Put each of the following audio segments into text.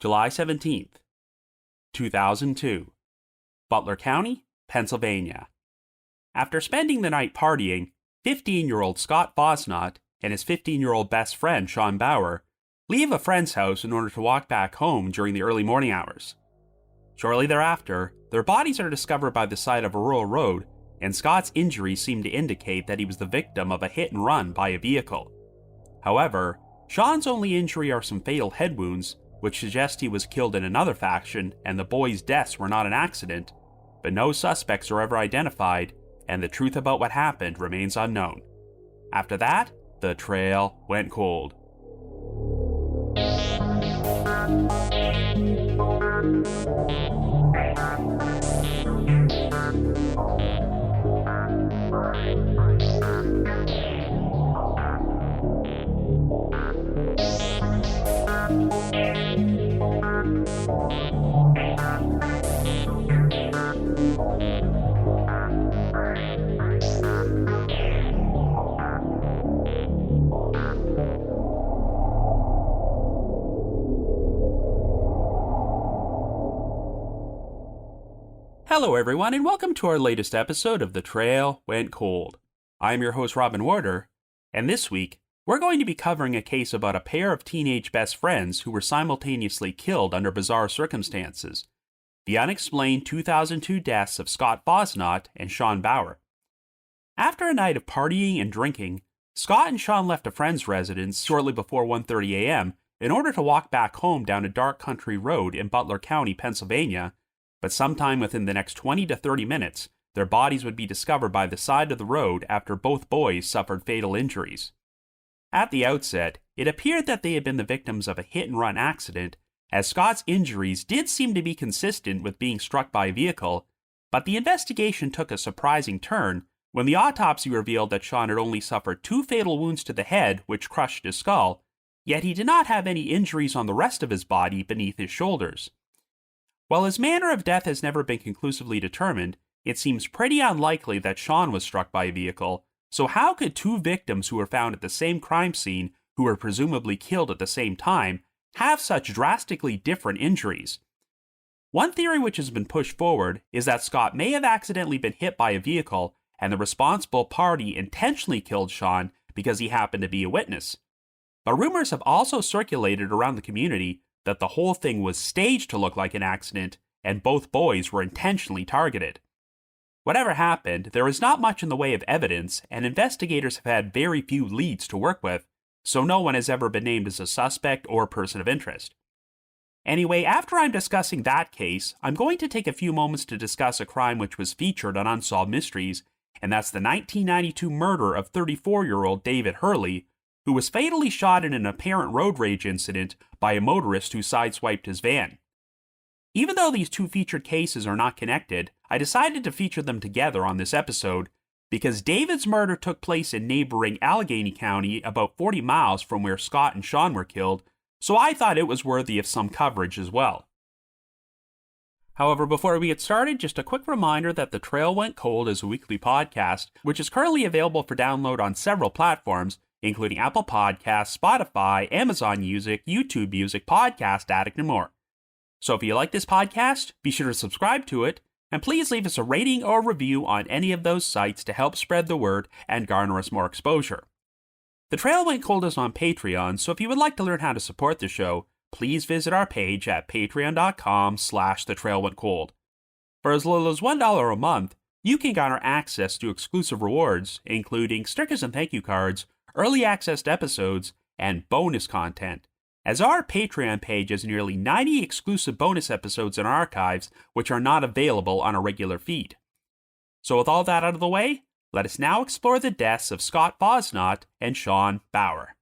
July 17th, 2002, Butler County, Pennsylvania. After spending the night partying, 15-year-old Scott Fosnaught and his 15-year-old best friend Shawn Baur leave a friend's house in order to walk back home during the early morning hours. Shortly thereafter, their bodies are discovered by the side of a rural road, and Scott's injuries seem to indicate that he was the victim of a hit and run by a vehicle. However, Shawn's only injury are some fatal head wounds, which suggest he was killed in another fashion and the boys' deaths were not an accident, but no suspects are ever identified, and the truth about what happened remains unknown. After that, the trail went cold. Hello everyone, and welcome to our latest episode of The Trail Went Cold. I'm your host Robin Warder, and this week, we're going to be covering a case about a pair of teenage best friends who were simultaneously killed under bizarre circumstances. The unexplained 2002 deaths of Scott Fosnaught and Shawn Baur. After a night of partying and drinking, Scott and Shawn left a friend's residence shortly before 1:30 a.m. in order to walk back home down a dark country road in Butler County, Pennsylvania, but sometime within the next 20 to 30 minutes, their bodies would be discovered by the side of the road after both boys suffered fatal injuries. At the outset, it appeared that they had been the victims of a hit-and-run accident, as Scott's injuries did seem to be consistent with being struck by a vehicle, but the investigation took a surprising turn when the autopsy revealed that Shawn had only suffered 2 fatal wounds to the head which crushed his skull, yet he did not have any injuries on the rest of his body beneath his shoulders. While his manner of death has never been conclusively determined, it seems pretty unlikely that Shawn was struck by a vehicle, so how could 2 victims who were found at the same crime scene, who were presumably killed at the same time, have such drastically different injuries? One theory which has been pushed forward is that Scott may have accidentally been hit by a vehicle and the responsible party intentionally killed Shawn because he happened to be a witness. But rumors have also circulated around the community that the whole thing was staged to look like an accident and both boys were intentionally targeted. Whatever happened, there is not much in the way of evidence, and investigators have had very few leads to work with, so no one has ever been named as a suspect or person of interest. Anyway, after I'm discussing that case, I'm going to take a few moments to discuss a crime which was featured on Unsolved Mysteries, and that's the 1992 murder of 34-year-old David Hurley, who was fatally shot in an apparent road rage incident by a motorist who sideswiped his van. Even though these 2 featured cases are not connected, I decided to feature them together on this episode because David's murder took place in neighbouring Allegheny County, about 40 miles from where Scott and Shawn were killed, so I thought it was worthy of some coverage as well. However, before we get started, just a quick reminder that The Trail Went Cold is a weekly podcast, which is currently available for download on several platforms, including Apple Podcasts, Spotify, Amazon Music, YouTube Music, Podcast Addict, and more. So if you like this podcast, be sure to subscribe to it, and please leave us a rating or review on any of those sites to help spread the word and garner us more exposure. The Trail Went Cold is on Patreon, so if you would like to learn how to support the show, please visit our page at patreon.com/thetrailwentcold. For as little as $1 a month, you can garner access to exclusive rewards, including stickers and thank you cards, early access to episodes, and bonus content, as our Patreon page has nearly 90 exclusive bonus episodes in our archives which are not available on a regular feed. So with all that out of the way, let us now explore the deaths of Scott Fosnaught and Shawn Baur.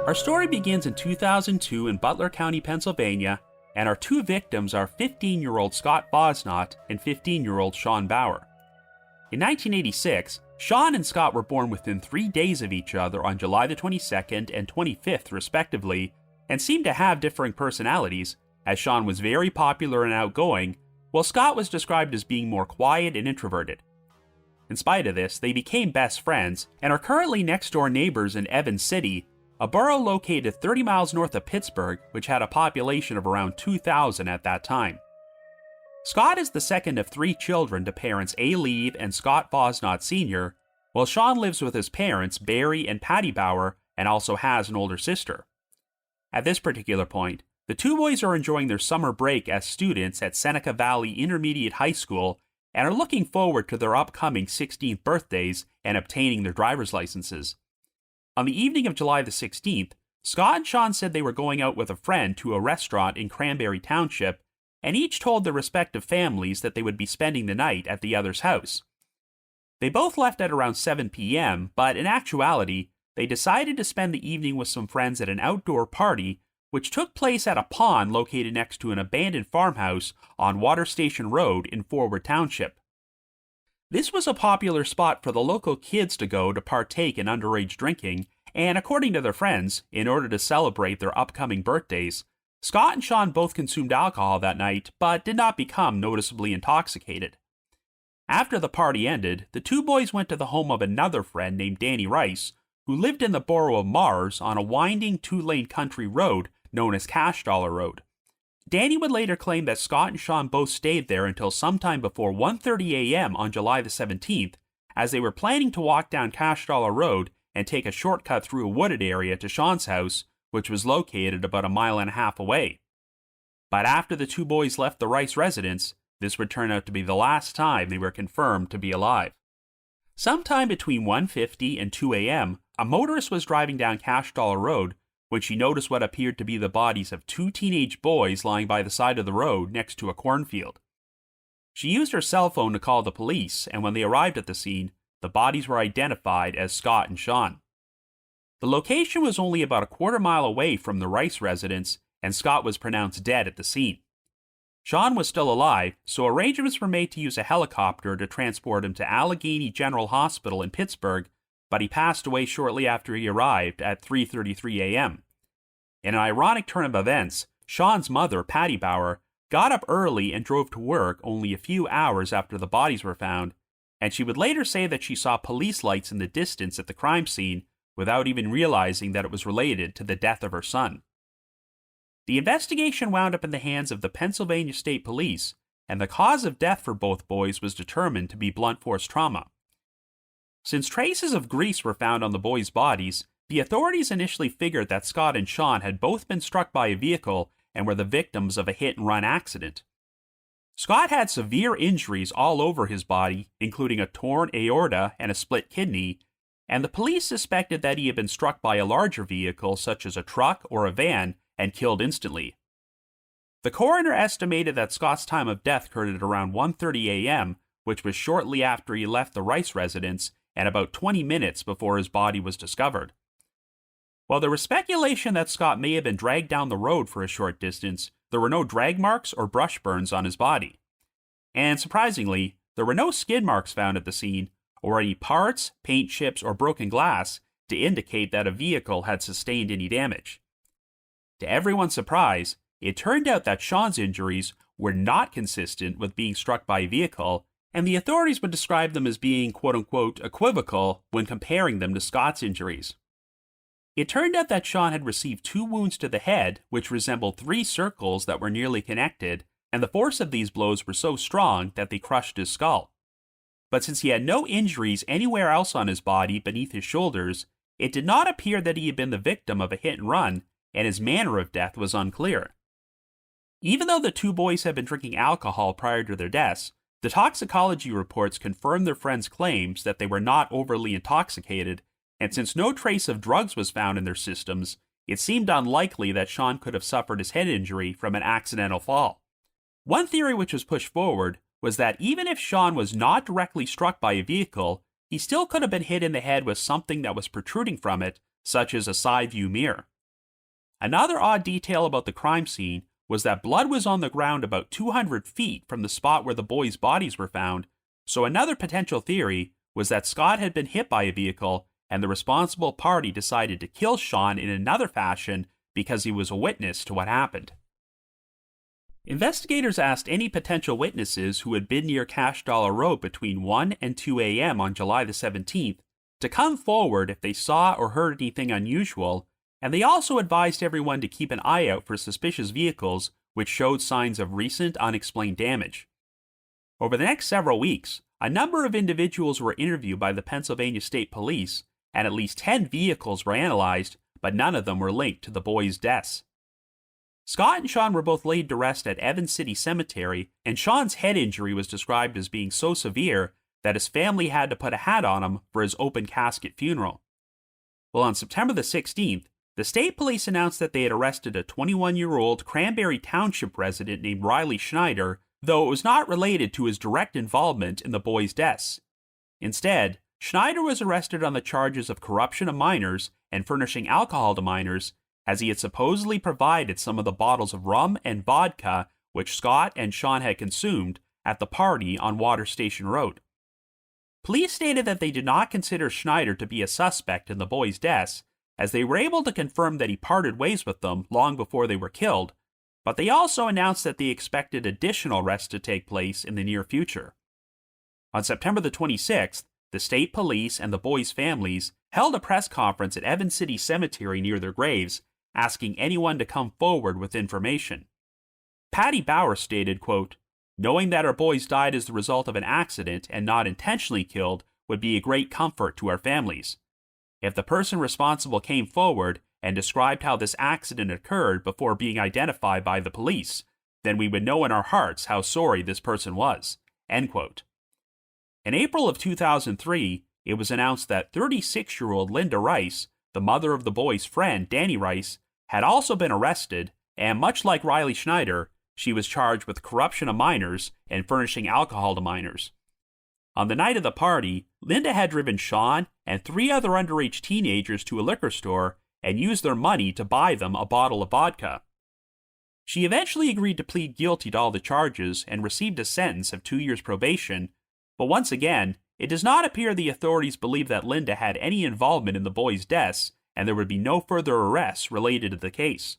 Our story begins in 2002 in Butler County, Pennsylvania, and our 2 victims are 15-year-old Scott Fosnaught and 15-year-old Shawn Baur. In 1986, Shawn and Scott were born within 3 days of each other on July the 22nd and 25th, respectively, and seemed to have differing personalities, as Shawn was very popular and outgoing, while Scott was described as being more quiet and introverted. In spite of this, they became best friends and are currently next-door neighbors in Evans City, a borough located 30 miles north of Pittsburgh, which had a population of around 2,000 at that time. Scott is the second of 3 children to parents A. Leave and Scott Fosnaught Sr., while Shawn lives with his parents, Barry and Patty Baur, and also has an older sister. At this particular point, the 2 boys are enjoying their summer break as students at Seneca Valley Intermediate High School and are looking forward to their upcoming 16th birthdays and obtaining their driver's licenses. On the evening of July the 16th, Scott and Shawn said they were going out with a friend to a restaurant in Cranberry Township, and each told their respective families that they would be spending the night at the other's house. They both left at around 7 p.m., but in actuality, they decided to spend the evening with some friends at an outdoor party, which took place at a pond located next to an abandoned farmhouse on Water Station Road in Forward Township. This was a popular spot for the local kids to go to partake in underage drinking, and according to their friends, in order to celebrate their upcoming birthdays, Scott and Shawn both consumed alcohol that night, but did not become noticeably intoxicated. After the party ended, the 2 boys went to the home of another friend named Danny Rice, who lived in the borough of Mars on a winding 2-lane country road known as Cash Dollar Road. Danny would later claim that Scott and Shawn both stayed there until sometime before 1:30 a.m. on July the 17th, as they were planning to walk down Cash Dollar Road and take a shortcut through a wooded area to Shawn's house, which was located about a mile and a half away. But after the 2 boys left the Rice residence, this would turn out to be the last time they were confirmed to be alive. Sometime between 1:50 and 2 a.m., a motorist was driving down Cash Dollar Road when she noticed what appeared to be the bodies of 2 teenage boys lying by the side of the road next to a cornfield. She used her cell phone to call the police, and when they arrived at the scene, the bodies were identified as Scott and Shawn. The location was only about a quarter-mile away from the Rice residence, and Scott was pronounced dead at the scene. Shawn was still alive, so arrangements were made to use a helicopter to transport him to Allegheny General Hospital in Pittsburgh, but he passed away shortly after he arrived at 3:33 a.m. In an ironic turn of events, Shawn's mother, Patty Baur, got up early and drove to work only a few hours after the bodies were found, and she would later say that she saw police lights in the distance at the crime scene without even realizing that it was related to the death of her son. The investigation wound up in the hands of the Pennsylvania State Police, and the cause of death for both boys was determined to be blunt force trauma. Since traces of grease were found on the boys' bodies, the authorities initially figured that Scott and Shawn had both been struck by a vehicle and were the victims of a hit-and-run accident. Scott had severe injuries all over his body, including a torn aorta and a split kidney, and the police suspected that he had been struck by a larger vehicle such as a truck or a van and killed instantly. The coroner estimated that Scott's time of death occurred at around 1:30 a.m., which was shortly after he left the Rice residence and about 20 minutes before his body was discovered. While there was speculation that Scott may have been dragged down the road for a short distance, there were no drag marks or brush burns on his body. And surprisingly, there were no skid marks found at the scene, or any parts, paint chips, or broken glass to indicate that a vehicle had sustained any damage. To everyone's surprise, it turned out that Shawn's injuries were not consistent with being struck by a vehicle, and the authorities would describe them as being quote-unquote equivocal when comparing them to Scott's injuries. It turned out that Shawn had received 2 wounds to the head, which resembled 3 circles that were nearly connected, and the force of these blows were so strong that they crushed his skull. But since he had no injuries anywhere else on his body beneath his shoulders, it did not appear that he had been the victim of a hit-and-run, and his manner of death was unclear. Even though the 2 boys had been drinking alcohol prior to their deaths, the toxicology reports confirmed their friends' claims that they were not overly intoxicated, and since no trace of drugs was found in their systems, it seemed unlikely that Shawn could have suffered his head injury from an accidental fall. One theory which was pushed forward was that even if Shawn was not directly struck by a vehicle, he still could have been hit in the head with something that was protruding from it, such as a side view mirror. Another odd detail about the crime scene was that blood was on the ground about 200 feet from the spot where the boys' bodies were found, So another potential theory was that Scott had been hit by a vehicle and the responsible party decided to kill Shawn in another fashion because he was a witness to what happened. Investigators asked any potential witnesses who had been near Cash Dollar Road between 1 and 2 a.m. on July the 17th to come forward if they saw or heard anything unusual, and they also advised everyone to keep an eye out for suspicious vehicles which showed signs of recent unexplained damage. Over the next several weeks, a number of individuals were interviewed by the Pennsylvania State Police, and at least 10 vehicles were analyzed, but none of them were linked to the boys' deaths. Scott and Shawn were both laid to rest at Evans City Cemetery, and Shawn's head injury was described as being so severe that his family had to put a hat on him for his open casket funeral. Well, on September the 16th, the state police announced that they had arrested a 21-year-old Cranberry Township resident named Riley Schneider, though it was not related to his direct involvement in the boys' deaths. Instead, Schneider was arrested on the charges of corruption of minors and furnishing alcohol to minors, as he had supposedly provided some of the bottles of rum and vodka which Scott and Shawn had consumed at the party on Water Station Road. Police stated that they did not consider Schneider to be a suspect in the boys' deaths, as they were able to confirm that he parted ways with them long before they were killed, but they also announced that they expected additional arrests to take place in the near future. On September the 26th, the state police and the boys' families held a press conference at Evans City Cemetery near their graves, asking anyone to come forward with information. Patty Baur stated, quote, "Knowing that our boys died as the result of an accident and not intentionally killed would be a great comfort to our families. If the person responsible came forward and described how this accident occurred before being identified by the police, then we would know in our hearts how sorry this person was." End quote. In April of 2003, it was announced that 36-year-old Linda Rice, the mother of the boy's friend Danny Rice, had also been arrested, and much like Riley Schneider, she was charged with corruption of minors and furnishing alcohol to minors. On the night of the party, Linda had driven Shawn and 3 other underage teenagers to a liquor store and used their money to buy them a bottle of vodka. She eventually agreed to plead guilty to all the charges and received a sentence of 2 years probation, but once again, it does not appear the authorities believe that Linda had any involvement in the boys' deaths, and there would be no further arrests related to the case.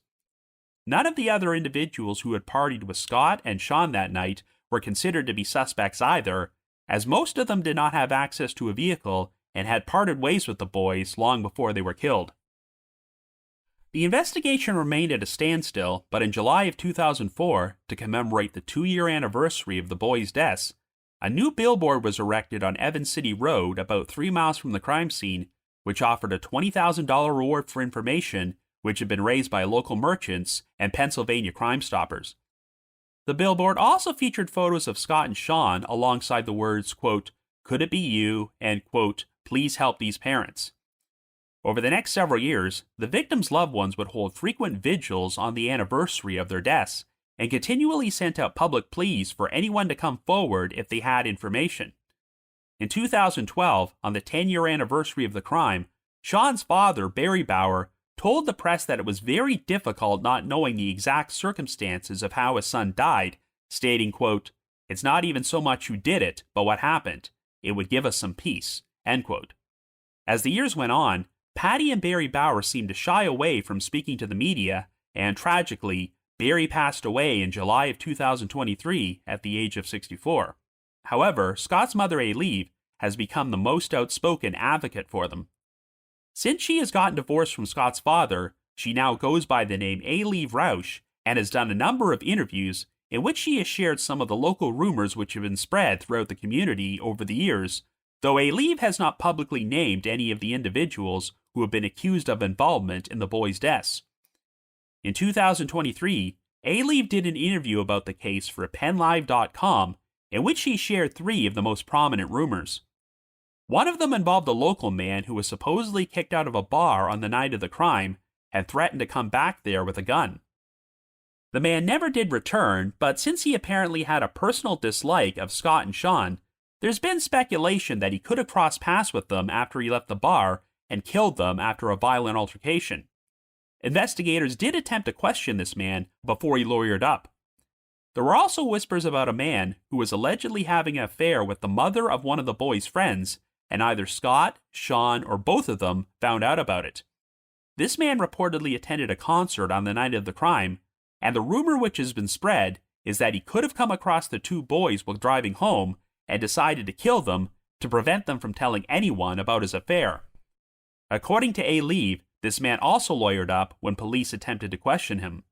None of the other individuals who had partied with Scott and Shawn that night were considered to be suspects either, as most of them did not have access to a vehicle and had parted ways with the boys long before they were killed. The investigation remained at a standstill, but in July of 2004, to commemorate the 2-year anniversary of the boys' deaths, a new billboard was erected on Evans City Road about 3 miles from the crime scene, which offered a $20,000 reward for information which had been raised by local merchants and Pennsylvania Crime Stoppers. The billboard also featured photos of Scott and Shawn alongside the words, quote, "Could it be you?" and, quote, "Please help these parents." Over the next several years, the victims' loved ones would hold frequent vigils on the anniversary of their deaths and continually sent out public pleas for anyone to come forward if they had information. In 2012, on the 10-year anniversary of the crime, Shawn's father, Barry Baur, told the press that it was very difficult not knowing the exact circumstances of how his son died, stating, quote, "It's not even so much who did it, but what happened. It would give us some peace." End quote. As the years went on, Patty and Barry Baur seemed to shy away from speaking to the media, and tragically, Barry passed away in July of 2023 at the age of 64. However, Scott's mother, Alieve, has become the most outspoken advocate for them. Since she has gotten divorced from Scott's father, she now goes by the name Alieve Rausch and has done a number of interviews in which she has shared some of the local rumors which have been spread throughout the community over the years, though Alieve has not publicly named any of the individuals who have been accused of involvement in the boys' deaths. In 2023, Alieve did an interview about the case for PennLive.com in which she shared 3 of the most prominent rumors. One of them involved a local man who was supposedly kicked out of a bar on the night of the crime and threatened to come back there with a gun. The man never did return, but since he apparently had a personal dislike of Scott and Shawn, there's been speculation that he could have crossed paths with them after he left the bar and killed them after a violent altercation. Investigators did attempt to question this man before he lawyered up. There were also whispers about a man who was allegedly having an affair with the mother of one of the boys' friends, and either Scott, Shawn, or both of them found out about it. This man reportedly attended a concert on the night of the crime, and the rumor which has been spread is that he could have come across the two boys while driving home and decided to kill them to prevent them from telling anyone about his affair. According to A. This man also lawyered up when police attempted to question him.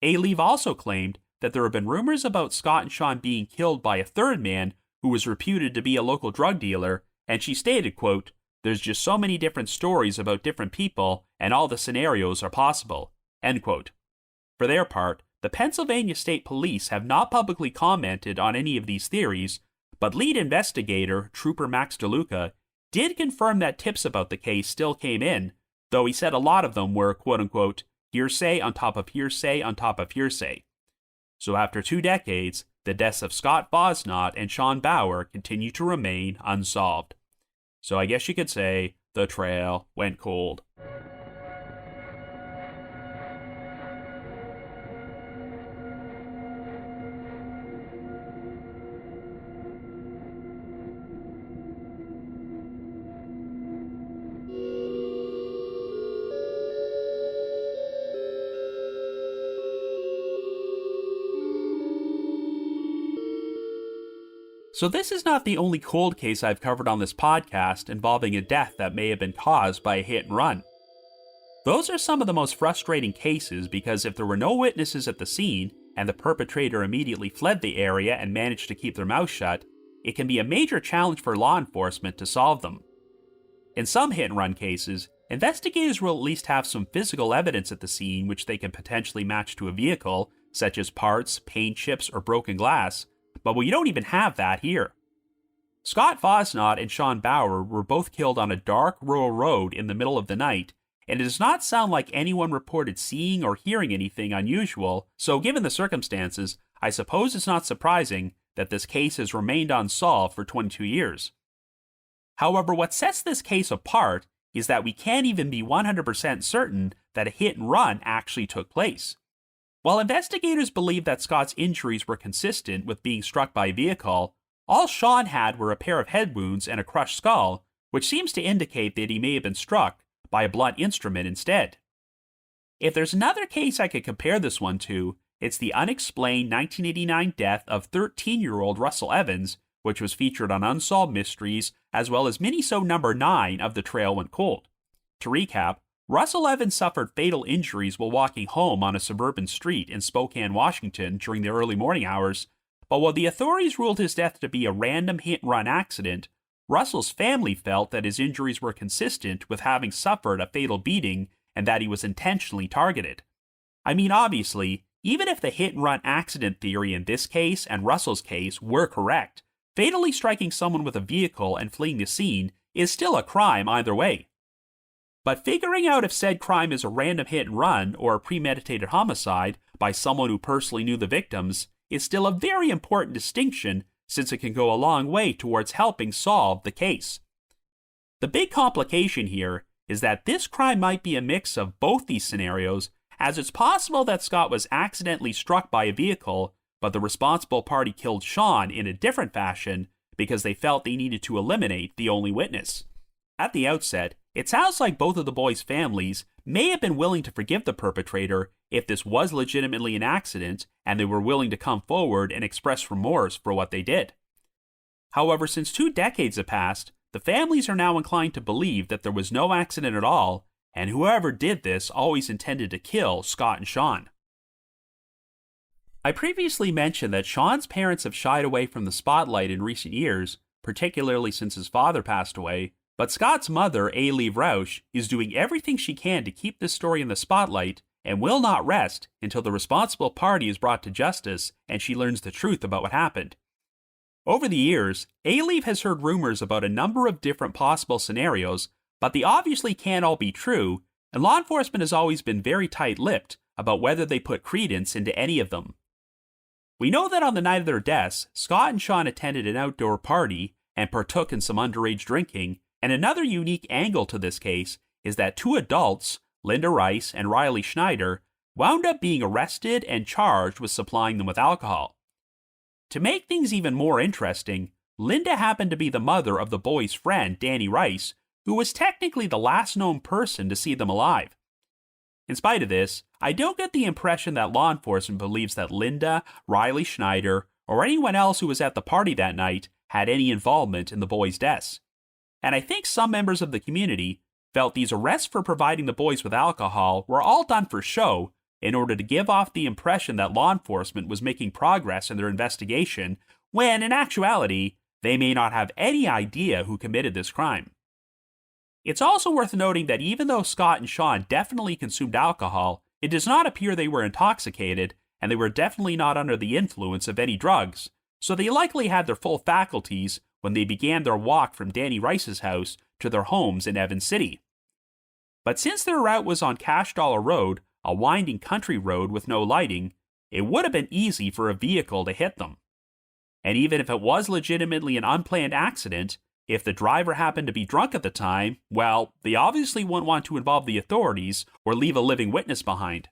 A. also claimed that there have been rumors about Scott and Shawn being killed by a third man who was reputed to be a local drug dealer, and she stated, quote, "There's just so many different stories about different people, and all the scenarios are possible," end quote. For their part, the Pennsylvania State Police have not publicly commented on any of these theories, but lead investigator, Trooper Max DeLuca, did confirm that tips about the case still came in, though he said a lot of them were, quote-unquote, hearsay on top of hearsay on top of hearsay. So after 2 decades, the deaths of Scott Fosnaught and Shawn Baur continue to remain unsolved. So I guess you could say the trail went cold. So this is not the only cold case I've covered on this podcast involving a death that may have been caused by a hit and run. Those are some of the most frustrating cases because if there were no witnesses at the scene and the perpetrator immediately fled the area and managed to keep their mouth shut, it can be a major challenge for law enforcement to solve them. In some hit and run cases, investigators will at least have some physical evidence at the scene which they can potentially match to a vehicle, such as parts, paint chips, or broken glass, but we don't even have that here. Scott Fosnaught and Shawn Baur were both killed on a dark rural road in the middle of the night, and it does not sound like anyone reported seeing or hearing anything unusual, so given the circumstances, I suppose it's not surprising that this case has remained unsolved for 22 years. However, what sets this case apart is that we can't even be 100% certain that a hit and run actually took place. While investigators believe that Scott's injuries were consistent with being struck by a vehicle, all Shawn had were a pair of head wounds and a crushed skull, which seems to indicate that he may have been struck by a blunt instrument instead. If there's another case I could compare this one to, it's the unexplained 1989 death of 13-year-old Russell Evans, which was featured on Unsolved Mysteries, as well as Minisode number 9 of The Trail Went Cold. To recap, Russell Evans suffered fatal injuries while walking home on a suburban street in Spokane, Washington during the early morning hours, but while the authorities ruled his death to be a random hit-and-run accident, Russell's family felt that his injuries were consistent with having suffered a fatal beating and that he was intentionally targeted. I mean, obviously, even if the hit-and-run accident theory in this case and Russell's case were correct, fatally striking someone with a vehicle and fleeing the scene is still a crime either way. But figuring out if said crime is a random hit and run or a premeditated homicide by someone who personally knew the victims is still a very important distinction since it can go a long way towards helping solve the case. The big complication here is that this crime might be a mix of both these scenarios, as it's possible that Scott was accidentally struck by a vehicle, but the responsible party killed Shawn in a different fashion because they felt they needed to eliminate the only witness. At the outset, it sounds like both of the boys' families may have been willing to forgive the perpetrator if this was legitimately an accident and they were willing to come forward and express remorse for what they did. However, since 2 decades have passed, the families are now inclined to believe that there was no accident at all, and whoever did this always intended to kill Scott and Shawn. I previously mentioned that Shawn's parents have shied away from the spotlight in recent years, particularly since his father passed away, but Scott's mother, A-Leave Rausch, is doing everything she can to keep this story in the spotlight and will not rest until the responsible party is brought to justice and she learns the truth about what happened. Over the years, A-Leave has heard rumors about a number of different possible scenarios, but they obviously can't all be true, and law enforcement has always been very tight-lipped about whether they put credence into any of them. We know that on the night of their deaths, Scott and Shawn attended an outdoor party and partook in some underage drinking. And another unique angle to this case is that 2 adults, Linda Rice and Riley Schneider, wound up being arrested and charged with supplying them with alcohol. To make things even more interesting, Linda happened to be the mother of the boys' friend, Danny Rice, who was technically the last known person to see them alive. In spite of this, I don't get the impression that law enforcement believes that Linda, Riley Schneider, or anyone else who was at the party that night had any involvement in the boys' deaths. And I think some members of the community felt these arrests for providing the boys with alcohol were all done for show in order to give off the impression that law enforcement was making progress in their investigation, when in actuality, they may not have any idea who committed this crime. It's also worth noting that even though Scott and Shawn definitely consumed alcohol, it does not appear they were intoxicated, and they were definitely not under the influence of any drugs, so they likely had their full faculties when they began their walk from Danny Rice's house to their homes in Evans City. But since their route was on Cash Dollar Road, a winding country road with no lighting, it would have been easy for a vehicle to hit them. And even if it was legitimately an unplanned accident, if the driver happened to be drunk at the time, well, they obviously wouldn't want to involve the authorities or leave a living witness behind.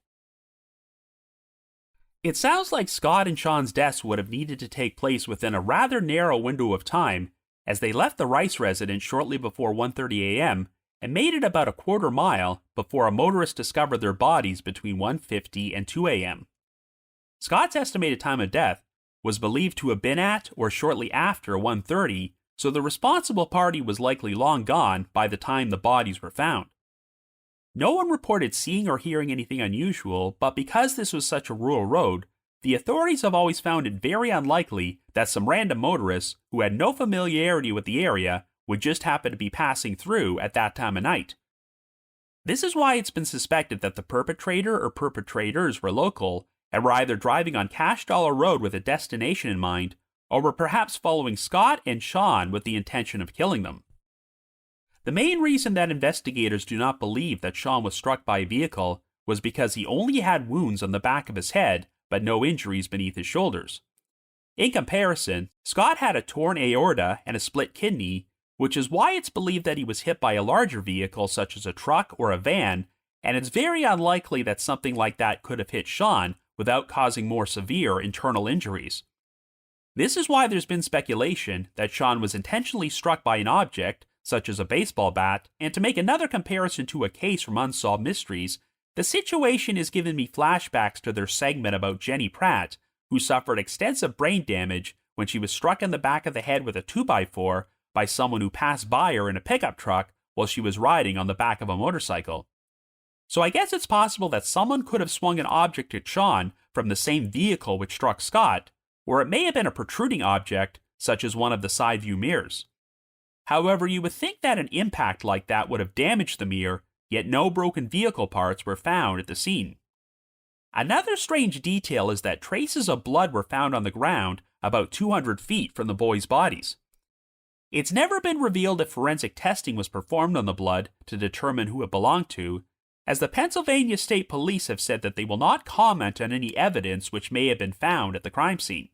It sounds like Scott and Shawn's deaths would have needed to take place within a rather narrow window of time, as they left the Rice residence shortly before 1:30 a.m. and made it about a quarter mile before a motorist discovered their bodies between 1:50 and 2 a.m. Scott's estimated time of death was believed to have been at or shortly after 1:30, so the responsible party was likely long gone by the time the bodies were found. No one reported seeing or hearing anything unusual, but because this was such a rural road, the authorities have always found it very unlikely that some random motorists who had no familiarity with the area would just happen to be passing through at that time of night. This is why it's been suspected that the perpetrator or perpetrators were local and were either driving on Cash Dollar Road with a destination in mind, or were perhaps following Scott and Shawn with the intention of killing them. The main reason that investigators do not believe that Shawn was struck by a vehicle was because he only had wounds on the back of his head, but no injuries beneath his shoulders. In comparison, Scott had a torn aorta and a split kidney, which is why it's believed that he was hit by a larger vehicle such as a truck or a van, and it's very unlikely that something like that could have hit Shawn without causing more severe internal injuries. This is why there's been speculation that Shawn was intentionally struck by an object, such as a baseball bat, and to make another comparison to a case from Unsolved Mysteries, the situation is giving me flashbacks to their segment about Jenny Pratt, who suffered extensive brain damage when she was struck in the back of the head with a 2x4 by someone who passed by her in a pickup truck while she was riding on the back of a motorcycle. So I guess it's possible that someone could have swung an object at Shawn from the same vehicle which struck Scott, or it may have been a protruding object, such as one of the side view mirrors. However, you would think that an impact like that would have damaged the mirror, yet no broken vehicle parts were found at the scene. Another strange detail is that traces of blood were found on the ground about 200 feet from the boys' bodies. It's never been revealed if forensic testing was performed on the blood to determine who it belonged to, as the Pennsylvania State Police have said that they will not comment on any evidence which may have been found at the crime scene.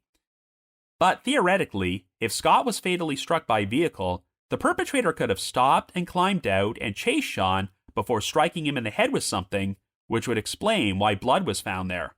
But theoretically, if Scott was fatally struck by a vehicle, the perpetrator could have stopped and climbed out and chased Shawn before striking him in the head with something, which would explain why blood was found there.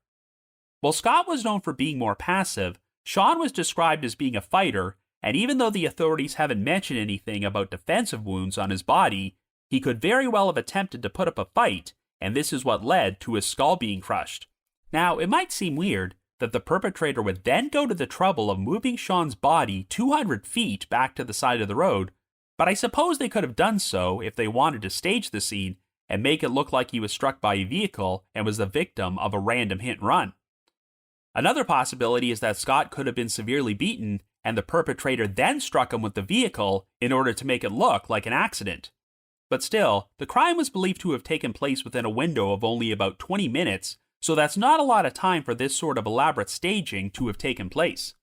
While Scott was known for being more passive, Shawn was described as being a fighter, and even though the authorities haven't mentioned anything about defensive wounds on his body, he could very well have attempted to put up a fight, and this is what led to his skull being crushed. Now, it might seem weird that the perpetrator would then go to the trouble of moving Shawn's body 200 feet back to the side of the road, but I suppose they could have done so if they wanted to stage the scene and make it look like he was struck by a vehicle and was the victim of a random hit and run. Another possibility is that Scott could have been severely beaten and the perpetrator then struck him with the vehicle in order to make it look like an accident. But still, the crime was believed to have taken place within a window of only about 20 minutes, so that's not a lot of time for this sort of elaborate staging to have taken place.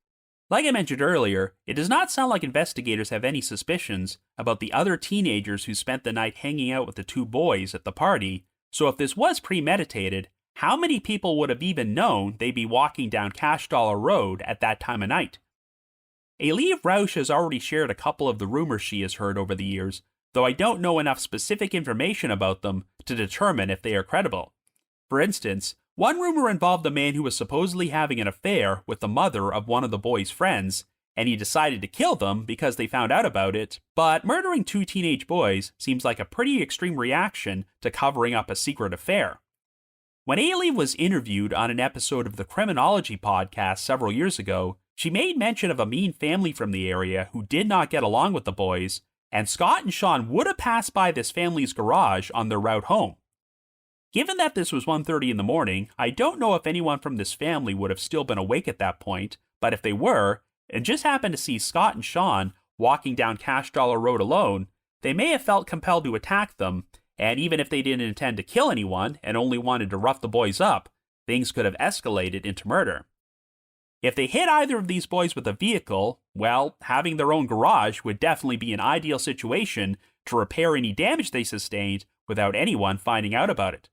Like I mentioned earlier, it does not sound like investigators have any suspicions about the other teenagers who spent the night hanging out with the two boys at the party, so if this was premeditated, how many people would have even known they'd be walking down Cash Dollar Road at that time of night? Alieve Roush has already shared a couple of the rumors she has heard over the years, though I don't know enough specific information about them to determine if they are credible. For instance, One rumor involved a man who was supposedly having an affair with the mother of one of the boys' friends, and he decided to kill them because they found out about it, but murdering two teenage boys seems like a pretty extreme reaction to covering up a secret affair. When Aileen was interviewed on an episode of the Criminology podcast several years ago, she made mention of a mean family from the area who did not get along with the boys, and Scott and Shawn would have passed by this family's garage on their route home. Given that this was 1:30 in the morning, I don't know if anyone from this family would have still been awake at that point, but if they were, and just happened to see Scott and Shawn walking down Cash Dollar Road alone, they may have felt compelled to attack them, and even if they didn't intend to kill anyone and only wanted to rough the boys up, things could have escalated into murder. If they hit either of these boys with a vehicle, well, having their own garage would definitely be an ideal situation to repair any damage they sustained without anyone finding out about it.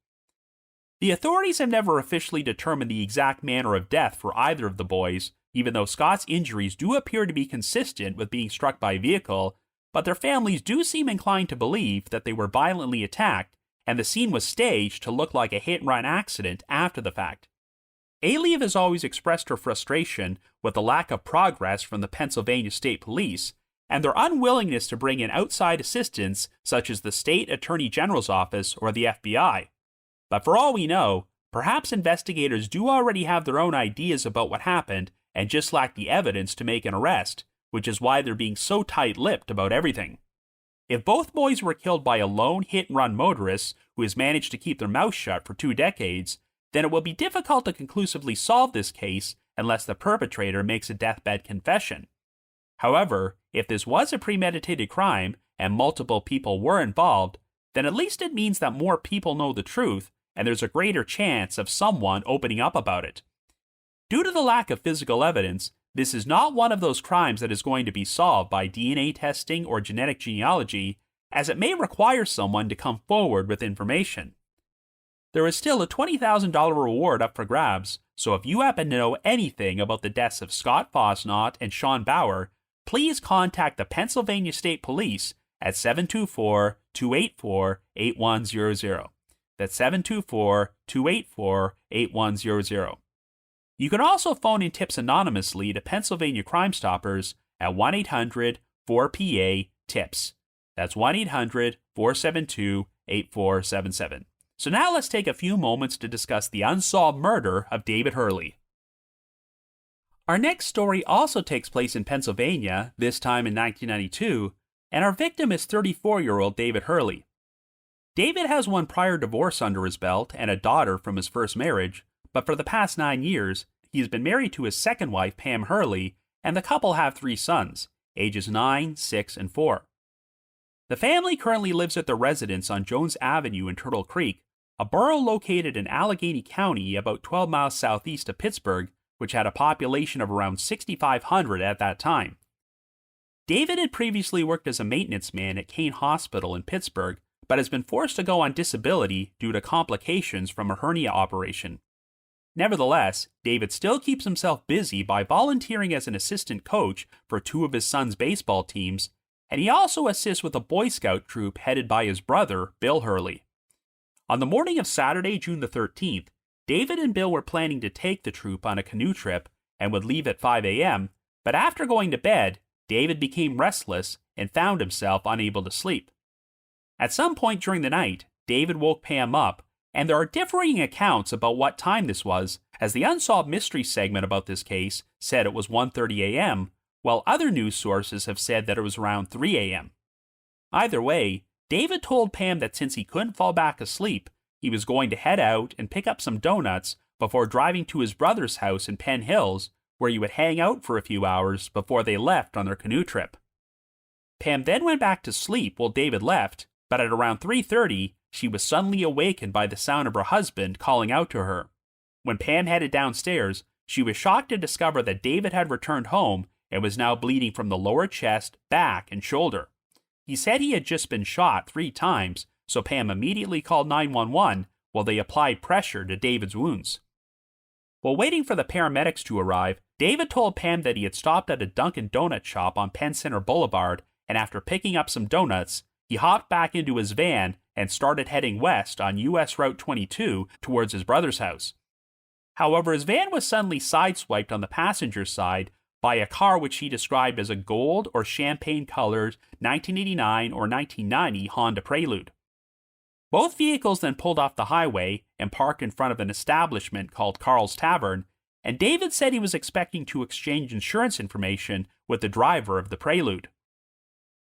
The authorities have never officially determined the exact manner of death for either of the boys, even though Scott's injuries do appear to be consistent with being struck by a vehicle, but their families do seem inclined to believe that they were violently attacked and the scene was staged to look like a hit-and-run accident after the fact. Alieve has always expressed her frustration with the lack of progress from the Pennsylvania State Police and their unwillingness to bring in outside assistance such as the State Attorney General's Office or the FBI. But for all we know, perhaps investigators do already have their own ideas about what happened and just lack the evidence to make an arrest, which is why they're being so tight-lipped about everything. If both boys were killed by a lone hit-and-run motorist who has managed to keep their mouth shut for 2 decades, then it will be difficult to conclusively solve this case unless the perpetrator makes a deathbed confession. However, if this was a premeditated crime and multiple people were involved, then at least it means that more people know the truth and there's a greater chance of someone opening up about it. Due to the lack of physical evidence, this is not one of those crimes that is going to be solved by DNA testing or genetic genealogy, as it may require someone to come forward with information. There is still a $20,000 reward up for grabs, so if you happen to know anything about the deaths of Scott Fosnaught and Shawn Baur, please contact the Pennsylvania State Police at 724-284-8100. That's 724-284-8100. You can also phone in tips anonymously to Pennsylvania Crime Stoppers at 1-800-4PA-TIPS. That's 1-800-472-8477. So now let's take a few moments to discuss the unsolved murder of David Hurley. Our next story also takes place in Pennsylvania, this time in 1992, and our victim is 34-year-old David Hurley. David has one prior divorce under his belt and a daughter from his first marriage, but for the past 9 years, he has been married to his second wife, Pam Hurley, and the couple have 3 sons, ages 9, 6, and 4. The family currently lives at their residence on Jones Avenue in Turtle Creek, a borough located in Allegheny County about 12 miles southeast of Pittsburgh, which had a population of around 6,500 at that time. David had previously worked as a maintenance man at Kane Hospital in Pittsburgh, but has been forced to go on disability due to complications from a hernia operation. Nevertheless, David still keeps himself busy by volunteering as an assistant coach for 2 of his son's baseball teams, and he also assists with a Boy Scout troop headed by his brother, Bill Hurley. On the morning of Saturday, June the 13th, David and Bill were planning to take the troop on a canoe trip and would leave at 5 a.m., but after going to bed, David became restless and found himself unable to sleep. At some point during the night, David woke Pam up, and there are differing accounts about what time this was, as the Unsolved Mystery segment about this case said it was 1:30 a.m., while other news sources have said that it was around 3 a.m. Either way, David told Pam that since he couldn't fall back asleep, he was going to head out and pick up some donuts before driving to his brother's house in Penn Hills, where he would hang out for a few hours before they left on their canoe trip. Pam then went back to sleep while David left, but at around 3:30, she was suddenly awakened by the sound of her husband calling out to her. When Pam headed downstairs, she was shocked to discover that David had returned home and was now bleeding from the lower chest, back, and shoulder. He said he had just been shot 3 times, so Pam immediately called 911 while they applied pressure to David's wounds. While waiting for the paramedics to arrive, David told Pam that he had stopped at a Dunkin' Donut shop on Penn Center Boulevard, and after picking up some donuts, he hopped back into his van and started heading west on US Route 22 towards his brother's house. However, his van was suddenly sideswiped on the passenger side by a car which he described as a gold or champagne-colored 1989 or 1990 Honda Prelude. Both vehicles then pulled off the highway and parked in front of an establishment called Carl's Tavern, and David said he was expecting to exchange insurance information with the driver of the Prelude.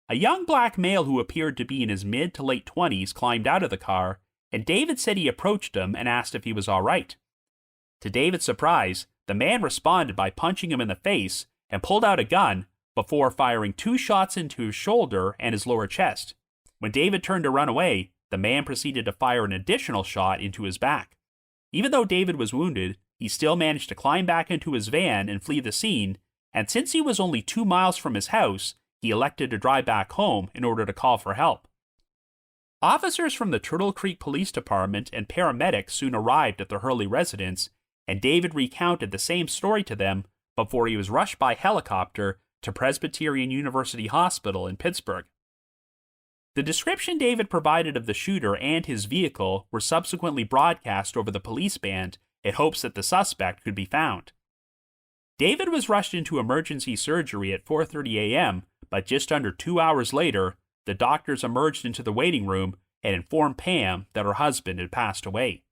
A young black male who appeared to be in his mid to late 20s climbed out of the car, and David said he approached him and asked if he was all right. To David's surprise, the man responded by punching him in the face and pulled out a gun before firing 2 shots into his shoulder and his lower chest. When David turned to run away, the man proceeded to fire an additional shot into his back. Even though David was wounded, he still managed to climb back into his van and flee the scene, and since he was only 2 miles from his house, he elected to drive back home in order to call for help. Officers from the Turtle Creek Police Department and paramedics soon arrived at the Hurley residence, and David recounted the same story to them before he was rushed by helicopter to Presbyterian University Hospital in Pittsburgh. The description David provided of the shooter and his vehicle were subsequently broadcast over the police band in hopes that the suspect could be found. David was rushed into emergency surgery at 4:30 a.m., but just under 2 hours later, the doctors emerged into the waiting room and informed Pam that her husband had passed away.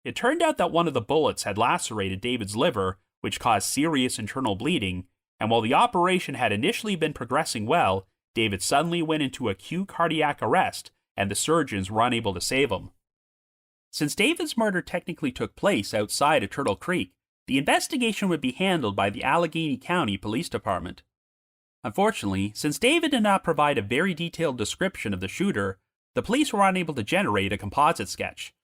It turned out that one of the bullets had lacerated David's liver, which caused serious internal bleeding, and while the operation had initially been progressing well, David suddenly went into acute cardiac arrest, and the surgeons were unable to save him. Since David's murder technically took place outside of Turtle Creek, the investigation would be handled by the Allegheny County Police Department. Unfortunately, since David did not provide a very detailed description of the shooter, the police were unable to generate a composite sketch.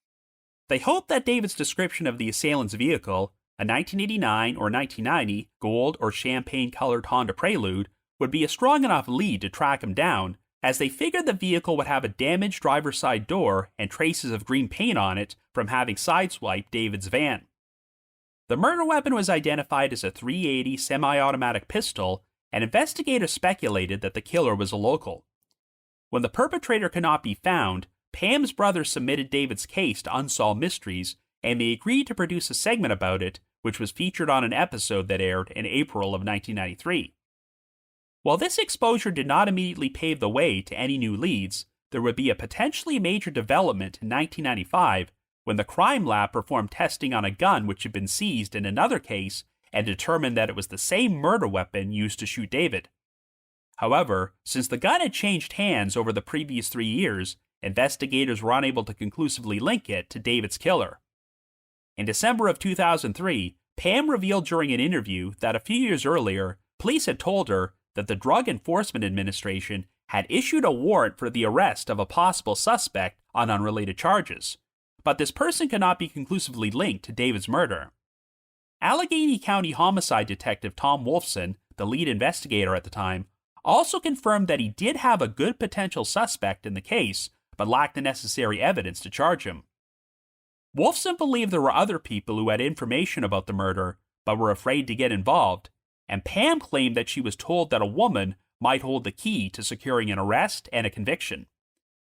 They hoped that David's description of the assailant's vehicle, a 1989 or 1990 gold or champagne-colored Honda Prelude, would be a strong enough lead to track him down, as they figured the vehicle would have a damaged driver's side door and traces of green paint on it from having sideswiped David's van. The murder weapon was identified as a .380 semi-automatic pistol, and investigators speculated that the killer was a local. When the perpetrator could not be found, Pam's brother submitted David's case to Unsolved Mysteries, and they agreed to produce a segment about it, which was featured on an episode that aired in April of 1993. While this exposure did not immediately pave the way to any new leads, there would be a potentially major development in 1995 when the crime lab performed testing on a gun which had been seized in another case and determined that it was the same murder weapon used to shoot David. However, since the gun had changed hands over the previous 3 years, investigators were unable to conclusively link it to David's killer. In December of 2003, Pam revealed during an interview that a few years earlier, police had told her that the Drug Enforcement Administration had issued a warrant for the arrest of a possible suspect on unrelated charges, but this person could not be conclusively linked to David's murder. Allegheny County homicide detective Tom Wolfson, the lead investigator at the time, also confirmed that he did have a good potential suspect in the case, but lacked the necessary evidence to charge him. Wolfson believed there were other people who had information about the murder, but were afraid to get involved, and Pam claimed that she was told that a woman might hold the key to securing an arrest and a conviction.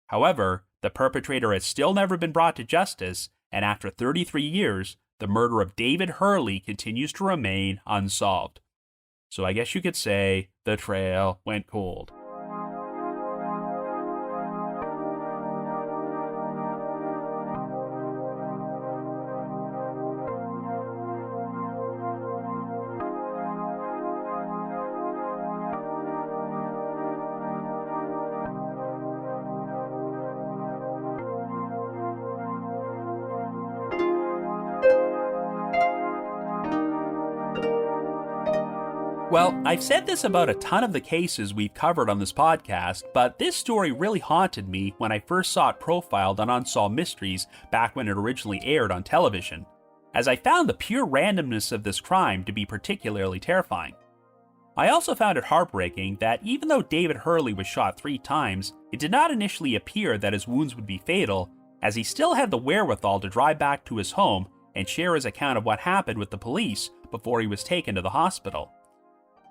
However, the perpetrator has still never been brought to justice, and after 33 years, the murder of David Hurley continues to remain unsolved. So I guess you could say the trail went cold. Well, I've said this about a ton of the cases we've covered on this podcast, but this story really haunted me when I first saw it profiled on Unsolved Mysteries back when it originally aired on television, as I found the pure randomness of this crime to be particularly terrifying. I also found it heartbreaking that even though David Hurley was shot 3 times, it did not initially appear that his wounds would be fatal, as he still had the wherewithal to drive back to his home and share his account of what happened with the police before he was taken to the hospital.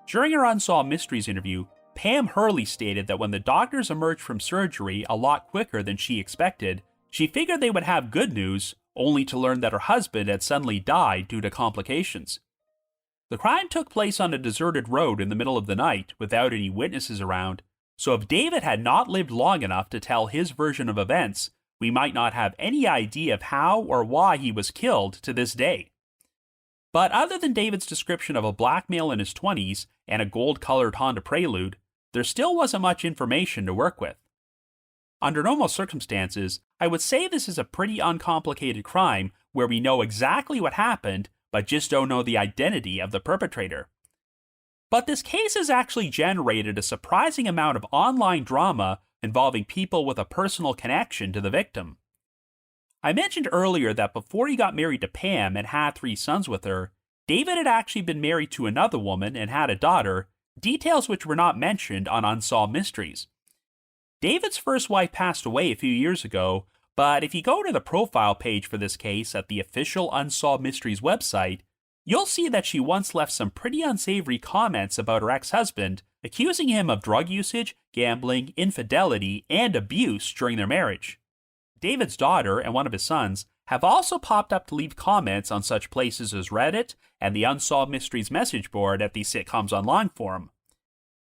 During her Unsolved Mysteries interview, Pam Hurley stated that when the doctors emerged from surgery a lot quicker than she expected, she figured they would have good news only to learn that her husband had suddenly died due to complications. The crime took place on a deserted road in the middle of the night without any witnesses around, so if David had not lived long enough to tell his version of events, we might not have any idea of how or why he was killed to this day. But other than David's description of a black male in his 20s and a gold-colored Honda Prelude, there still wasn't much information to work with. Under normal circumstances, I would say this is a pretty uncomplicated crime where we know exactly what happened, but just don't know the identity of the perpetrator. But this case has actually generated a surprising amount of online drama involving people with a personal connection to the victim. I mentioned earlier that before he got married to Pam and had 3 sons with her, David had actually been married to another woman and had a daughter, details which were not mentioned on Unsolved Mysteries. David's first wife passed away a few years ago, but if you go to the profile page for this case at the official Unsolved Mysteries website, you'll see that she once left some pretty unsavory comments about her ex-husband, accusing him of drug usage, gambling, infidelity, and abuse during their marriage. David's daughter and one of his sons have also popped up to leave comments on such places as Reddit and the Unsolved Mysteries message board at the Sitcoms Online forum.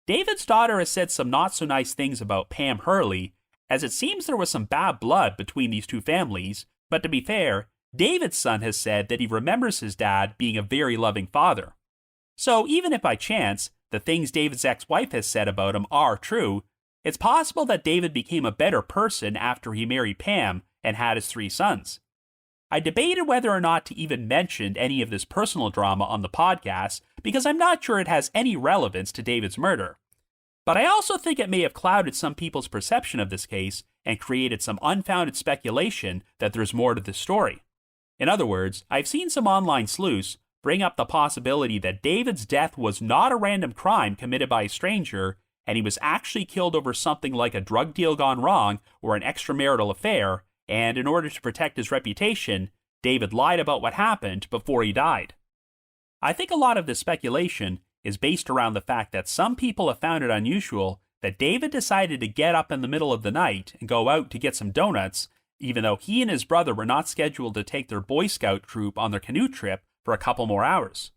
David's daughter has said some not-so-nice things about Pam Hurley, as it seems there was some bad blood between these two families, but to be fair, David's son has said that he remembers his dad being a very loving father. So even if by chance, the things David's ex-wife has said about him are true, it's possible that David became a better person after he married Pam and had his 3 sons. I debated whether or not to even mention any of this personal drama on the podcast because I'm not sure it has any relevance to David's murder. But I also think it may have clouded some people's perception of this case and created some unfounded speculation that there's more to this story. In other words, I've seen some online sleuths bring up the possibility that David's death was not a random crime committed by a stranger, and he was actually killed over something like a drug deal gone wrong or an extramarital affair, and in order to protect his reputation, David lied about what happened before he died. I think a lot of this speculation is based around the fact that some people have found it unusual that David decided to get up in the middle of the night and go out to get some donuts, even though he and his brother were not scheduled to take their Boy Scout troop on their canoe trip for a couple more hours.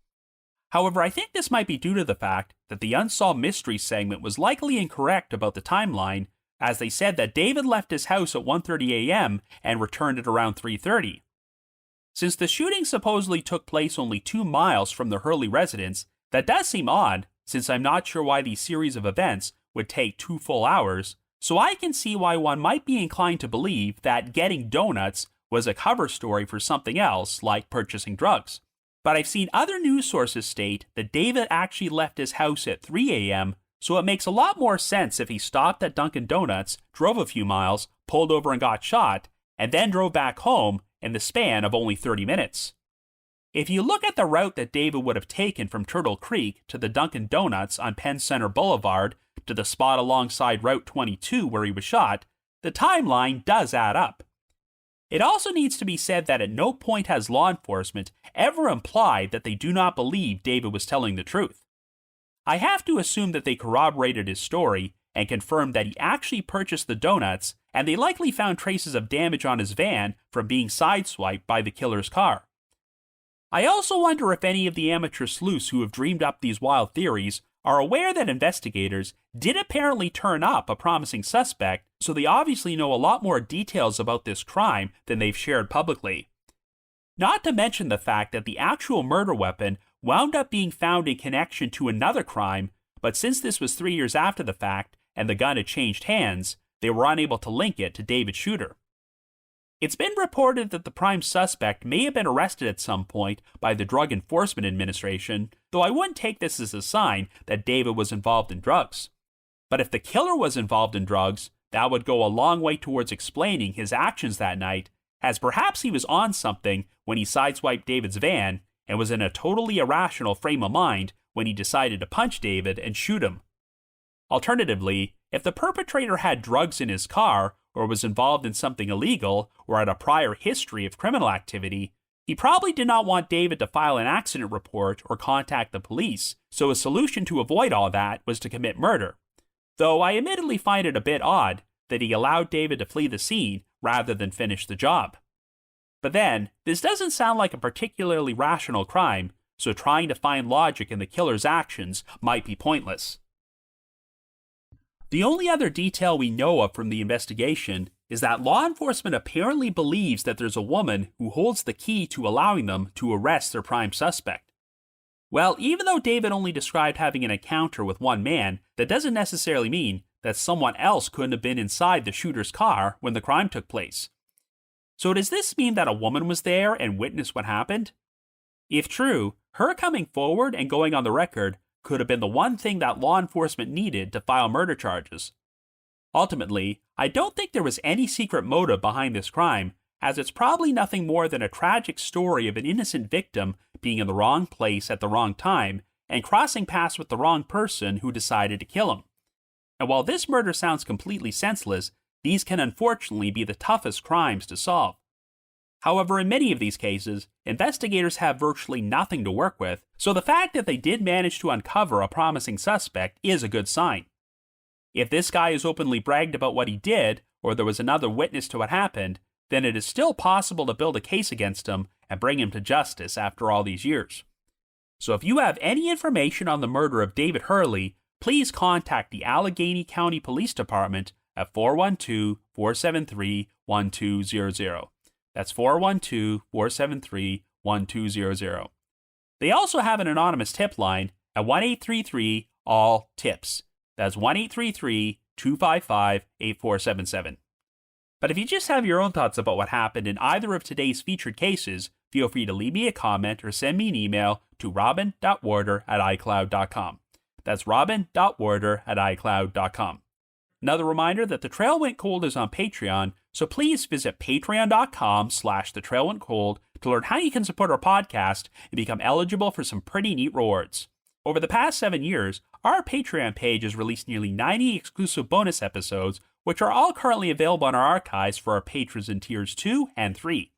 However, I think this might be due to the fact that the Unsolved Mysteries segment was likely incorrect about the timeline, as they said that David left his house at 1:30 a.m. and returned at around 3:30. Since the shooting supposedly took place only 2 miles from the Hurley residence, that does seem odd, since I'm not sure why these series of events would take 2 full hours, so I can see why one might be inclined to believe that getting donuts was a cover story for something else, like purchasing drugs. But I've seen other news sources state that David actually left his house at 3 a.m., so it makes a lot more sense if he stopped at Dunkin' Donuts, drove a few miles, pulled over and got shot, and then drove back home in the span of only 30 minutes. If you look at the route that David would have taken from Turtle Creek to the Dunkin' Donuts on Penn Center Boulevard to the spot alongside Route 22 where he was shot, the timeline does add up. It also needs to be said that at no point has law enforcement ever implied that they do not believe David was telling the truth. I have to assume that they corroborated his story and confirmed that he actually purchased the donuts, and they likely found traces of damage on his van from being sideswiped by the killer's car. I also wonder if any of the amateur sleuths who have dreamed up these wild theories are aware that investigators did apparently turn up a promising suspect, so they obviously know a lot more details about this crime than they've shared publicly. Not to mention the fact that the actual murder weapon wound up being found in connection to another crime, but since this was 3 years after the fact and the gun had changed hands, they were unable to link it to David's shooter. It's been reported that the prime suspect may have been arrested at some point by the Drug Enforcement Administration, though I wouldn't take this as a sign that David was involved in drugs. But if the killer was involved in drugs, that would go a long way towards explaining his actions that night, as perhaps he was on something when he sideswiped David's van and was in a totally irrational frame of mind when he decided to punch David and shoot him. Alternatively, if the perpetrator had drugs in his car or was involved in something illegal or had a prior history of criminal activity, he probably did not want David to file an accident report or contact the police, so a solution to avoid all that was to commit murder. Though I admittedly find it a bit odd that he allowed David to flee the scene rather than finish the job. But then, this doesn't sound like a particularly rational crime, so trying to find logic in the killer's actions might be pointless. The only other detail we know of from the investigation is that law enforcement apparently believes that there's a woman who holds the key to allowing them to arrest their prime suspect. Well, even though David only described having an encounter with one man, that doesn't necessarily mean that someone else couldn't have been inside the shooter's car when the crime took place. So does this mean that a woman was there and witnessed what happened? If true, her coming forward and going on the record could have been the one thing that law enforcement needed to file murder charges. Ultimately, I don't think there was any secret motive behind this crime, as it's probably nothing more than a tragic story of an innocent victim being in the wrong place at the wrong time and crossing paths with the wrong person who decided to kill him. And while this murder sounds completely senseless, these can unfortunately be the toughest crimes to solve. However, in many of these cases, investigators have virtually nothing to work with, so the fact that they did manage to uncover a promising suspect is a good sign. If this guy has openly bragged about what he did, or there was another witness to what happened, then it is still possible to build a case against him and bring him to justice after all these years. So if you have any information on the murder of David Hurley, please contact the Allegheny County Police Department at 412-473-1200. That's 412-473-1200. They also have an anonymous tip line at 1-833-ALL-TIPS. That's 1-833-255-8477. But if you just have your own thoughts about what happened in either of today's featured cases, feel free to leave me a comment or send me an email to robin.warder@icloud.com. That's robin.warder@icloud.com. Another reminder that The Trail Went Cold is on Patreon, so please visit patreon.com/thetrailwentcold to learn how you can support our podcast and become eligible for some pretty neat rewards. Over the past 7 years, our Patreon page has released nearly 90 exclusive bonus episodes, which are all currently available in our archives for our patrons in tiers 2 and 3.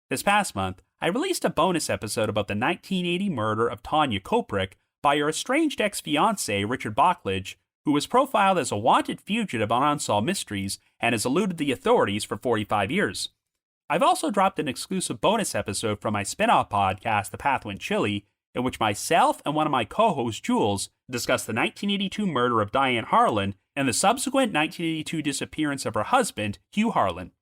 This past month, I released a bonus episode about the 1980 murder of Tanya Koprick by her estranged ex-fiancé, Richard Bachledge, who was profiled as a wanted fugitive on Unsolved Mysteries and has eluded the authorities for 45 years. I've also dropped an exclusive bonus episode from my spin-off podcast, The Path Went Chilly, in which myself and one of my co-hosts, Jules, discuss the 1982 murder of Diane Harlan and the subsequent 1982 disappearance of her husband, Hugh Harlan.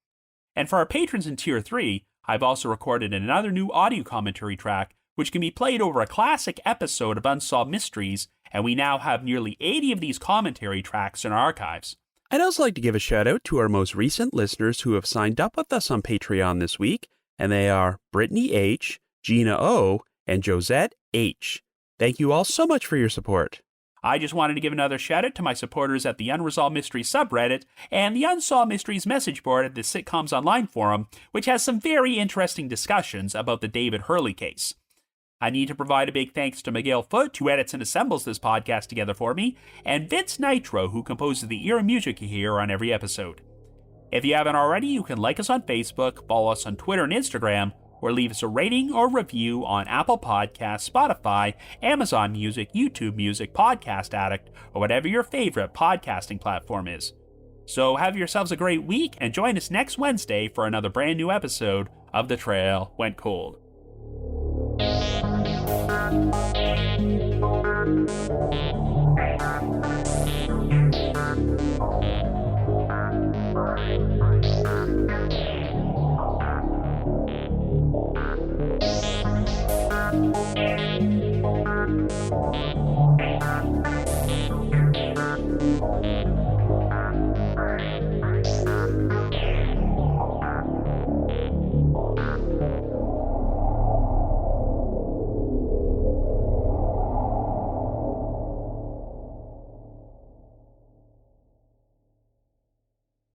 And for our patrons in Tier 3, I've also recorded another new audio commentary track which can be played over a classic episode of Unsolved Mysteries, and we now have nearly 80 of these commentary tracks in our archives. I'd also like to give a shout out to our most recent listeners who have signed up with us on Patreon this week, and they are Brittany H., Gina O., and Josette H. Thank you all so much for your support. I just wanted to give another shout out to my supporters at the Unresolved Mysteries subreddit and the Unsolved Mysteries message board at the Sitcoms Online forum, which has some very interesting discussions about the David Hurley case. I need to provide a big thanks to Miguel Foote, who edits and assembles this podcast together for me, and Vince Nitro, who composes the era music you hear on every episode. If you haven't already, you can like us on Facebook, follow us on Twitter and Instagram, or leave us a rating or review on Apple Podcasts, Spotify, Amazon Music, YouTube Music, Podcast Addict, or whatever your favorite podcasting platform is. So have yourselves a great week, and join us next Wednesday for another brand new episode of The Trail Went Cold.